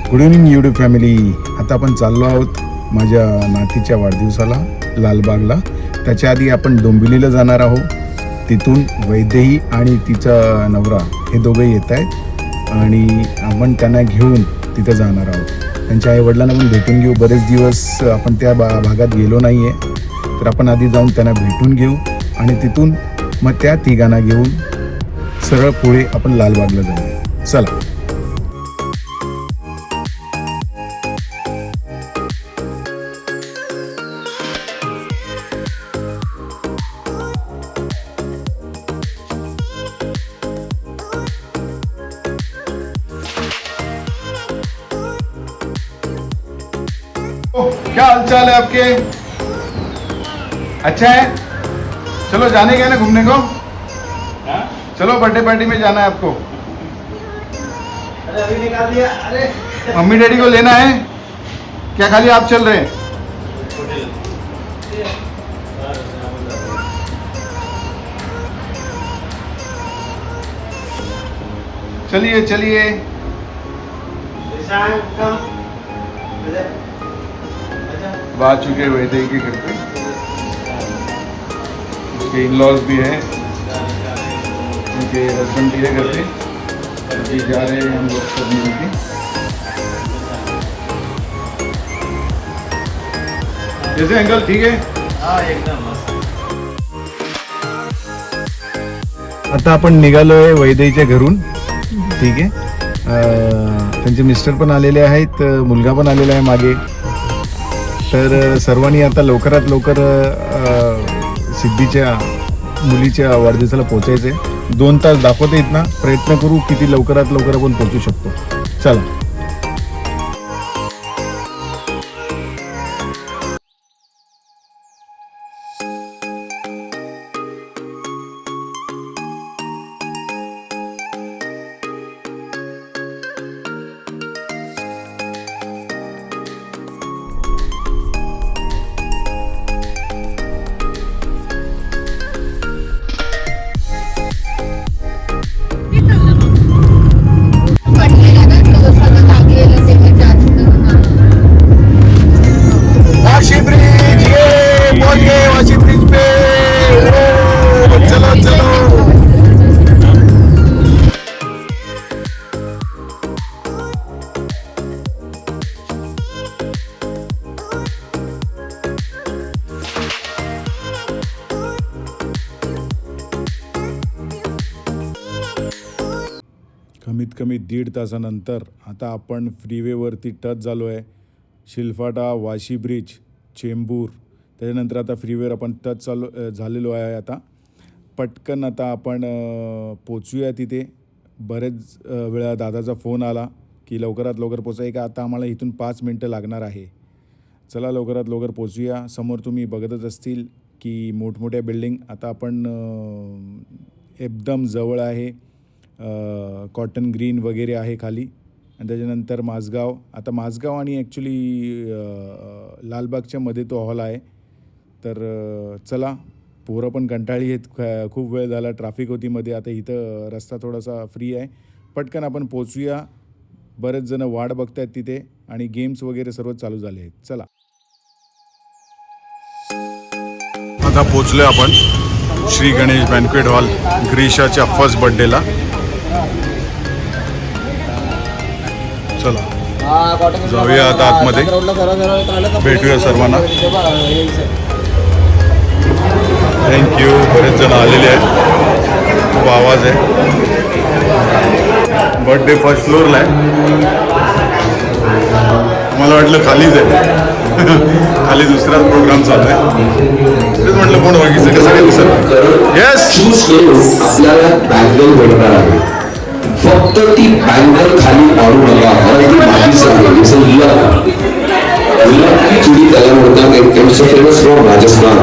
Good evening YouTube family. आता आपण चाललो आहोत माझ्या नातीच्या वाढदिवसाला लालबागला. त्याच्या आधी आपण डोंबिवलीला जाणार आहोत. तिथून वैदेही आणि तिचा नवरा हे दोघे येत आहेत आणि आपण त्यांना घेऊन तिथे जाणार आहोत. त्यांच्या आईवडिलांना पण भेटून घेऊ. बरेच दिवस आपण त्या भागात गेलो नाही आहे, तर आपण आधी जाऊन त्यांना भेटून घेऊ आणि तिथून मग त्या तिघांना घेऊन सरळ पुढे आपण लालबागला जाऊया. चला. क्या हालचाल है आपके? अच्छा है. चलो जाने का ना घूमने को. चलो बर्थडे पार्टी में जाना है आपको. अरे अभी निकाल दिया. अरे मम्मी डैडी को लेना है क्या? खाली आप चल रहे हैं? चलिए चलिए. आ चुके वैदेही के घर पे. उसके इन लॉज भी हैं, उनके हस्बैंड भी है घर पे. अभी जा रहे हैं हम लोग सब मिलके. जैसे अंकल ठीक है. हाँ एकदम मस्त. आता आपण निघालोय वैदेहीच्या घरून. ठीक आहे. त्यांचे मिस्टर पण आलेले आहेत, मुलगा पण आलेला आहे मागे. तर सर्वांनी आता लवकरात लवकर सिद्धीच्या मुलीच्या वाढदिवसाला पोचायचं आहे. 2 तास दाखवता येत ना. प्रयत्न करू किती लवकरात लवकर आपण पोचू शकतो. चला. वाशी ब्रिज ये पहुंच गए. वाशी ब्रिज पे. चलो चलो. कमीत कमी 1.5 तासानंतर आता आपण फ्रीवेवरती टच झालो आहे. शिलफाटा, वाशी ब्रिज, चेंबूर, त्याच्यानंतर आता फ्रीवेवर आपण टच झालेलो आहे. आता पटकन आता आपण पोचूया तिथे. बरेच वेळा दादाचा फोन आला की लवकरात लवकर पोचाय का. आता आम्हाला इथून 5 मिनटं लागणार आहे. चला लवकरात लवकर पोचूया. समोर तुम्ही बघतच असतील की मोठमोठ्या बिल्डिंग. आता आपण एकदम जवळ आहे. कॉटन ग्रीन वगैरे आहे खाली. आणि त्याच्यानंतर माझगाव. आता माझगाव आणि ॲक्च्युली लालबागच्या मध्ये तो हॉल आहे. तर चला. पोरं पण कंटाळी आहेत. खूप वेळ झाला. ट्रॅफिक होती मध्ये. आता इथं रस्ता थोडासा फ्री आहे. पटकन आपण पोचूया. बरेच जण वाट बघत आहेत तिथे आणि गेम्स वगैरे सर्व चालू झाले आहेत. चला. आता पोचलो आपण श्री गणेश बँक्वेट हॉल ग्रीशाच्या फर्स्ट बर्थडेला. चला जाऊया आता आतमध्ये. भेटूया सर्वांना. थँक्यू. बरेच जण आलेले आहेत. खूप आवाज आहे. बर्थडे फर्स्ट फ्लोअरला आहे. मला वाटलं खालीच आहे. खाली दुसराच प्रोग्राम चालू आहे. तेच म्हटलं कोण बघितलं कसं काय दिसत. येस. आपल्याला बँगल भेटणार आहे. फक्त ती बँगल खाली पाडू नका. ती माझीच आहे. चुडी त्याला म्हणतात. Famous from Rajasthan.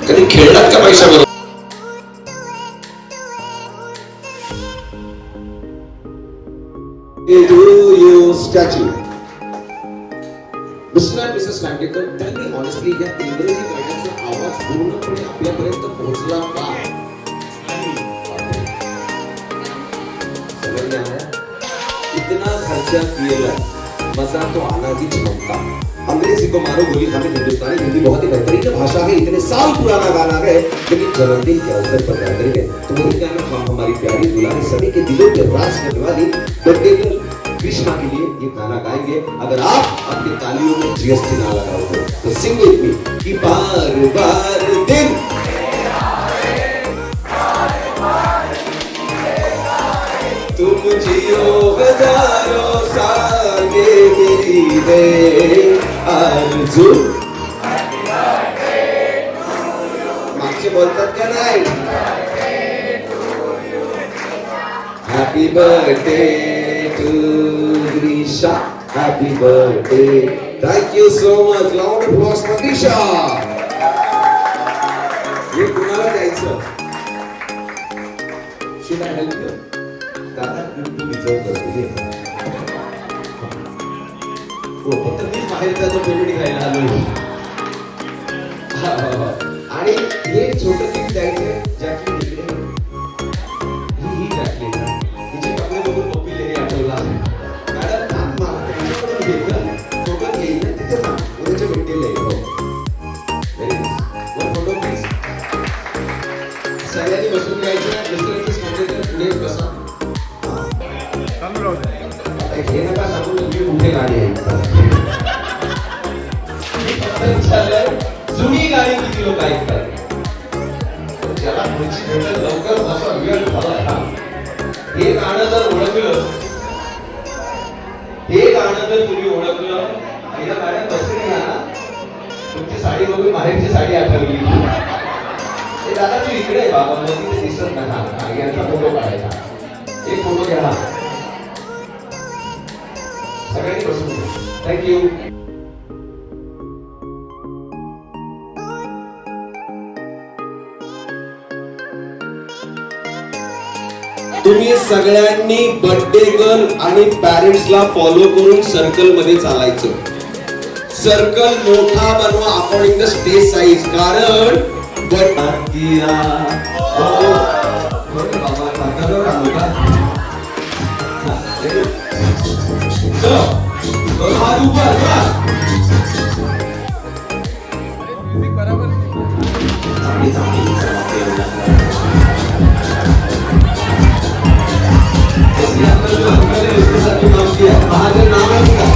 कधी खेळलात का पैशाबरोबर? statue. Mr. and Mrs. Landecker, tell me honestly, या इंग्रजी गाण्याचा आवाज पूर्णपणे आपल्यापर्यंत पोहोचला का? समझ में आया? इतना खर्चा किया, मजा तो आना ही छमकता। अंग्रेजी को मारो गोली, हमें हिंदुस्तानी हिंदी बहुत ही बेहतरीन भाषा है, इतने साल पुराना गाना है, लेकिन जन्मदिन के अवसर पर बेहतरीन है। तो वही गाना हम हमारी प्यारी दुल्हन सभी के दिलों पे राज करने वाली बर्थडे गर्ल कृष्णा के लिए ये गाना गाएंगे। अगर आप अपनी तालियों में जीएसटी ना लगाओ तो सिंग विद मी कि बार बार दिन तुम जियो हजारों साल ये मेरी है आरज़ू। मागचे बोलतात का नाही? Happy birthday to Grisha. Happy birthday. Thank you so much. Loud applause for Grisha. हे कुणाला द्यायचं? Should I help you? दादा तू विचार करतो. हो फक्त मीच बाहेरचा तो पेमेंट घ्यायला आलोय. आणि हे छोटं गिफ्ट द्यायचं ज्याची इकडे ही जॅकलिन हिचे कपडे बघून पप्पीलेने आठवला. मॅडम थांब मला त्याच्याकडून घेतलं सोबत घेईल ना तिथे थांब उद्याच्या भेटीला येईल. हो very nice. One photo please. सगळ्यांनी बसून घ्यायचं. मिस्टरची स्पॉन्सर पुढे बसा. हे नका सांगू तुम्ही कुठे गाडी आहे. जुनी गाडी किती लोक ऐकतात. ज्याला पुढची भेटत लवकर असा वेळ झाला. हे गाणं जर ओळखलं, हे गाणं जर तुम्ही ओळखलं, पहिल्या गाड्यात बसले ना तुमची साडी बघून बाहेरची साडी आठवली. हे दादा तू इकडे आहे बाबा, मग तिथे दिसत नका. यांचा फोटो काढायचा. एक फोटो घ्या सगळ्यांनी बसून. थँक्यू. तुम्ही सगळ्यांनी बर्थडे गर्ल आणि पॅरेंट्सला फॉलो करून सर्कल मध्ये चालायचं. सर्कल मोठा बनवा अकॉर्डिंग द स्टेज साईज. कारण महादेव नाम है क्या?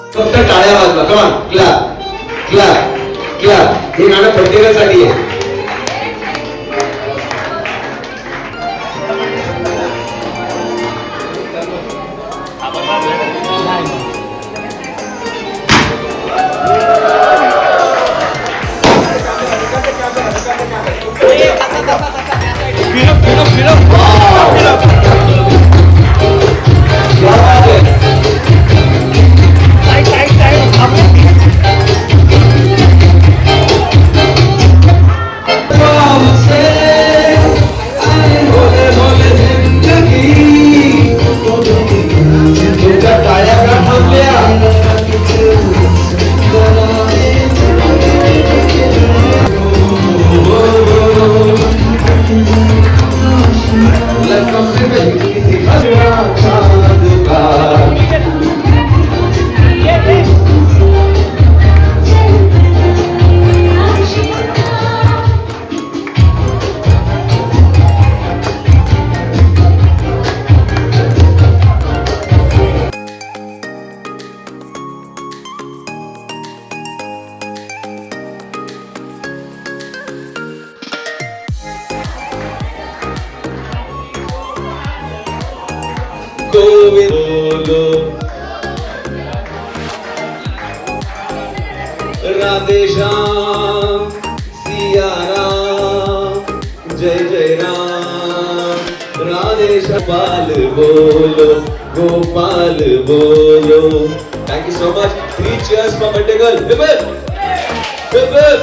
फक्त टाळ्या वाजवा. कमान क्लॅप क्लॅप क्लॅप. हे गाणं प्रत्येकासाठी आहे. गोपाल बोलो गोपाल बोलो. Thank you so much. 3 cheers for birthday girl. Hip hip.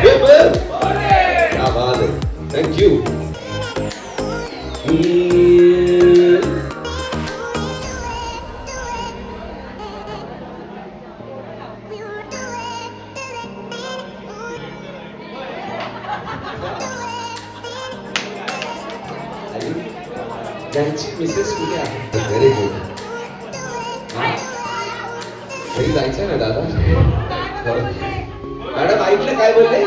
क्या बात है. Thank you. त्यांची मिसेस कुठे आहे? Very good. घरी जायचं ना दादा. मॅडम ऐकलं काय बोलले?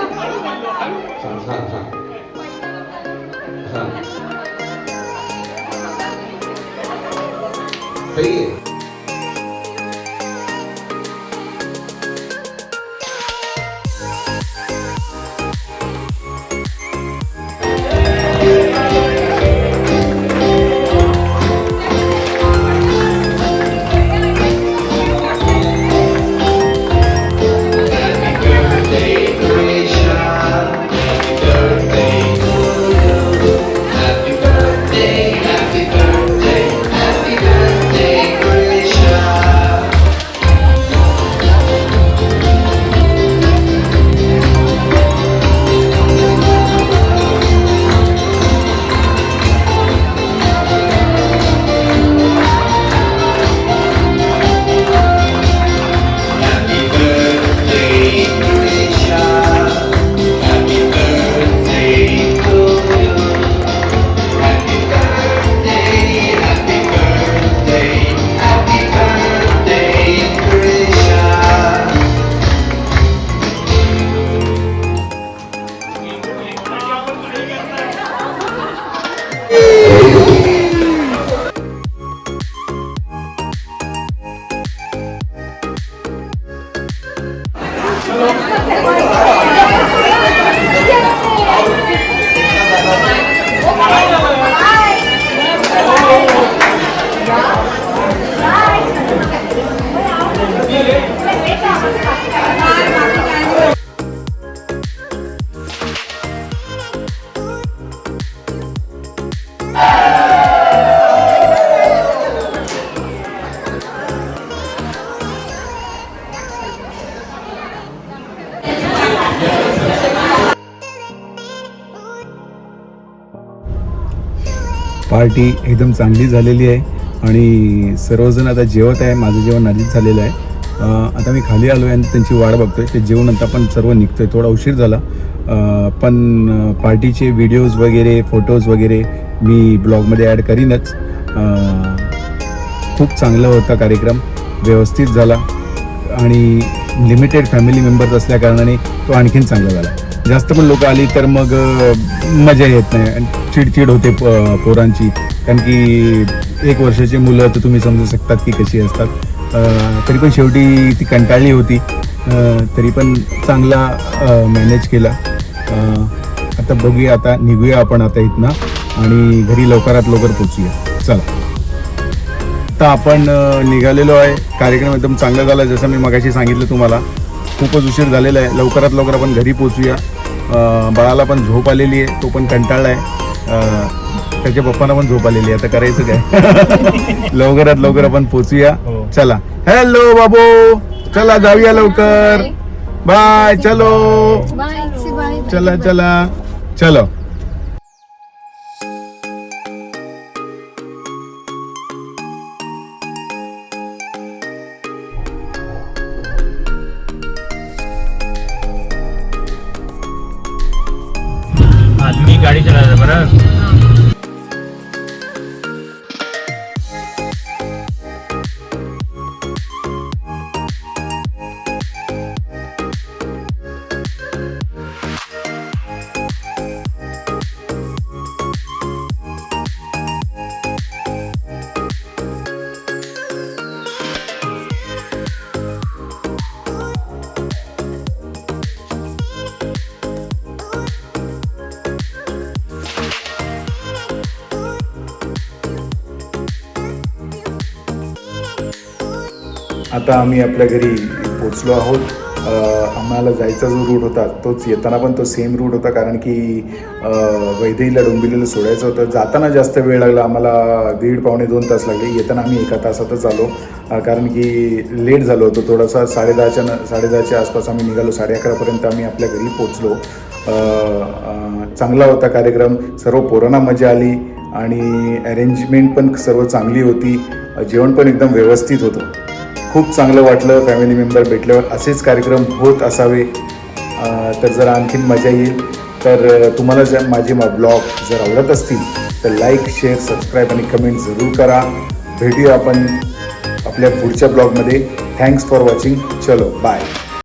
हा. सही आहे. पार्टी एकदम चांगली झालेली आहे आणि सर्वजण आता जेवत आहे. माझं जेवण आधीच झालेलं आहे. आता मी खाली आलो आहे आणि त्यांची वाट बघतोय. ते जेवण आता पण सर्व निघतोय. थोडा उशीर झाला पण पार्टीचे व्हिडिओज वगैरे फोटोज वगैरे मी ब्लॉगमध्ये ॲड करीनच. खूप चांगला होता कार्यक्रम, व्यवस्थित झाला आणि लिमिटेड फॅमिली मेंबर्स असल्या कारणाने तो आणखीन चांगला झाला. जास्त पण लोक आली तर मग मजा येत नाही आणि चिडचिड होते पोरांची. कारण की 1 वर्षाची मुलं तर तुम्ही समजू शकतात की कशी असतात. तरी पण शेवटी ती कंटाळली होती. तरी पण चांगला मॅनेज केला. आता बघूया, आता निघूया आपण आता इथनं आणि घरी लवकरात लवकर पोचूया. चला, आता आपण निघालेलो आहे. कार्यक्रम एकदम चांगला झाला, जसं मी मगाशी सांगितलं तुम्हाला. खूपच उशीर झालेला आहे. लवकरात लवकर आपण घरी पोचूया. बाळाला पण झोप आलेली आहे, तो पण कंटाळला आहे. त्याच्या पप्पांना पण झोप आलेली आहे. आता करायचं काय? लवकरात लवकर आपण पोचूया. चला, हॅलो बाबू, चला जाऊया लवकर. बाय. चलो चला चला चलो. आदमी गाडी चलायचं बरं. आता आम्ही आपल्या घरी पोचलो आहोत. आम्हाला जायचा जो रूट होता तोच येताना पण तो सेम रूट होता, कारण की वैदेईला डोंबिवलीला सोडायचं होतं. जाताना जास्त वेळ लागला आम्हाला, 1.5-2 तास लागले. येताना आम्ही 1 तासातच आलो, कारण की लेट झालो होतो थोडासा. 10:30च्या आसपास आम्ही निघालो. 11:30पर्यंत आम्ही आपल्या घरी पोचलो. चांगला होता कार्यक्रम, सर्व पोरांना मजा आली आणि अरेंजमेंट पण सर्व चांगली होती. जेवण पण एकदम व्यवस्थित होतं. खूप चांगलं वाटलं. फॅमिली मेंबर भेटल्यावर असेच कार्यक्रम होत असावे, तर जरा आणखीन मजा येईल. तर तुम्हाला जर माझे ब्लॉग जर आवडत असतील तर लाईक, शेअर, सबस्क्राईब आणि कमेंट जरूर करा. भेटूया आपण आपल्या पुढच्या ब्लॉगमध्ये. Thanks for watching. चलो बाय.